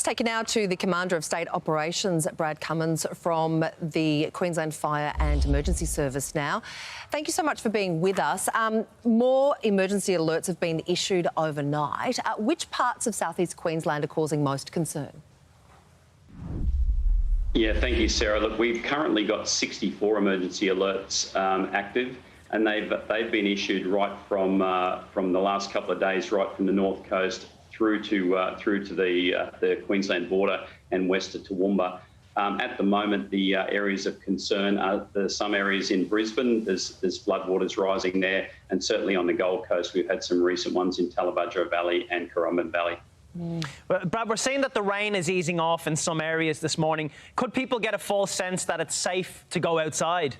Let's take you now to the Commander of State Operations, Brad Cummins, from the Queensland Fire and Emergency Service now. Thank you so much for being with us. More emergency alerts have been issued overnight. Which parts of southeast Queensland are causing most concern? Yeah, thank you, Sarah. Look, we've currently got 64 emergency alerts active, and they've been issued right from the last couple of days, right from the North Coast through to the Queensland border and west to Toowoomba. At the moment, the areas of concern are there's some areas in Brisbane. There's floodwaters rising there, and certainly on the Gold Coast, we've had some recent ones in Tallebudgera Valley and Currumbin Valley. Well, Brad, we're seeing that the rain is easing off in some areas this morning. Could people get a false sense that it's safe to go outside?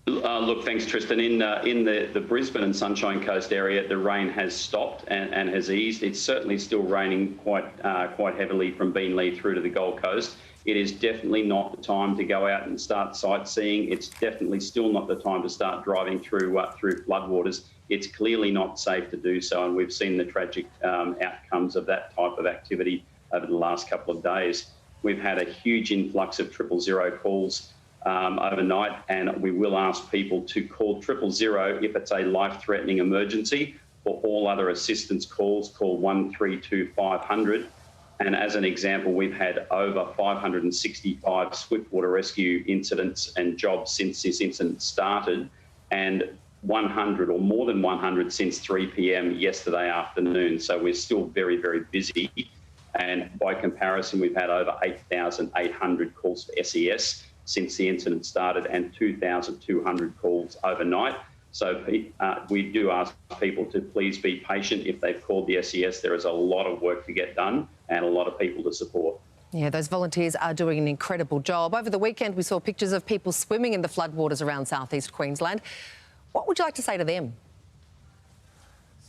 Look, thanks, Tristan. In the Brisbane and Sunshine Coast area, the rain has stopped and has eased. It's certainly still raining quite heavily from Beenleigh through to the Gold Coast. It is definitely not the time to go out and start sightseeing. It's definitely still not the time to start driving through floodwaters. It's clearly not safe to do so, and we've seen the tragic outcomes of that type of activity over the last couple of days. We've had a huge influx of 000 calls overnight, and we will ask people to call 000 if it's a life-threatening emergency. For all other assistance calls, call 132 500. And as an example, we've had over 565 swiftwater rescue incidents and jobs since this incident started, and 100 or more than 100 since 3 p.m. yesterday afternoon. So we're still very, very busy. And by comparison, we've had over 8,800 calls for SES since the incident started and 2,200 calls overnight. So we do ask people to please be patient. If they've called the SES, there is a lot of work to get done and a lot of people to support. Yeah, those volunteers are doing an incredible job. Over the weekend, we saw pictures of people swimming in the floodwaters around southeast Queensland. What would you like to say to them?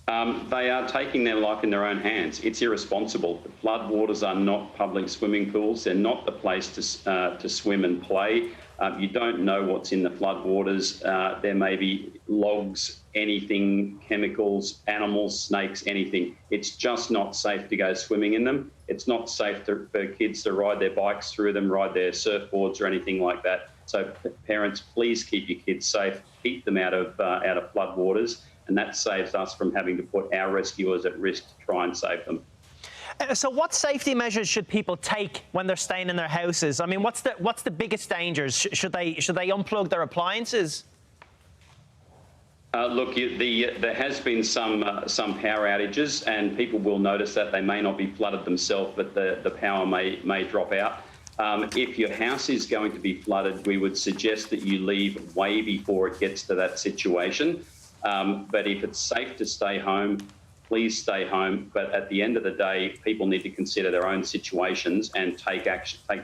They are taking their life in their own hands. It's irresponsible. The floodwaters are not public swimming pools. They're not the place to swim and play. You don't know what's in the floodwaters. There may be logs, anything, chemicals, animals, snakes, anything. It's just not safe to go swimming in them. It's not safe for kids to ride their bikes through them, ride their surfboards or anything like that. So parents, please keep your kids safe. Keep them out of floodwaters. And that saves us from having to put our rescuers at risk to try and save them. So what safety measures should people take when they're staying in their houses? I mean, what's the biggest dangers? Should they unplug their appliances? Look, there has been some power outages, and people will notice that they may not be flooded themselves, but the power may drop out. If your house is going to be flooded, we would suggest that you leave way before it gets to that situation. But if it's safe to stay home, please stay home. But at the end of the day, people need to consider their own situations and take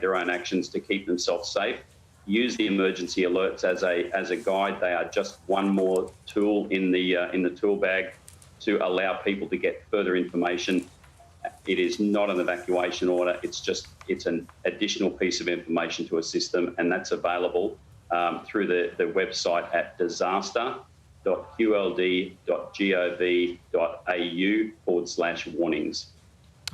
their own actions to keep themselves safe. Use the emergency alerts as a guide. They are just one more tool in the tool bag to allow people to get further information. It is not an evacuation order. It's an additional piece of information to assist them, and that's available through the website at disaster.qld.gov.au/warnings.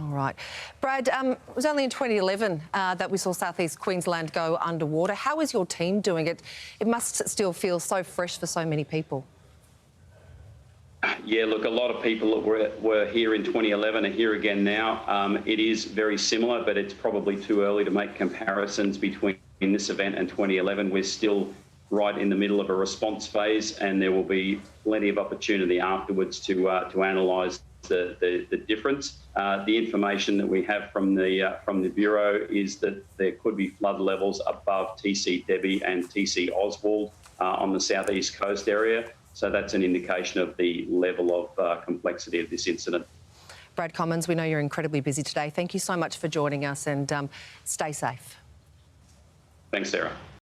All right. Brad, it was only in 2011 that we saw southeast Queensland go underwater. How is your team doing it? It must still feel so fresh for so many people. Yeah, look, a lot of people that were here in 2011 are here again now. It is very similar, but it's probably too early to make comparisons between this event and 2011. We're still right in the middle of a response phase, and there will be plenty of opportunity afterwards to analyse the difference. The information that we have from the Bureau is that there could be flood levels above TC Debbie and TC Oswald on the southeast coast area. So that's an indication of the level of complexity of this incident. Brad Cummins, we know you're incredibly busy today. Thank you so much for joining us, and stay safe. Thanks, Sarah.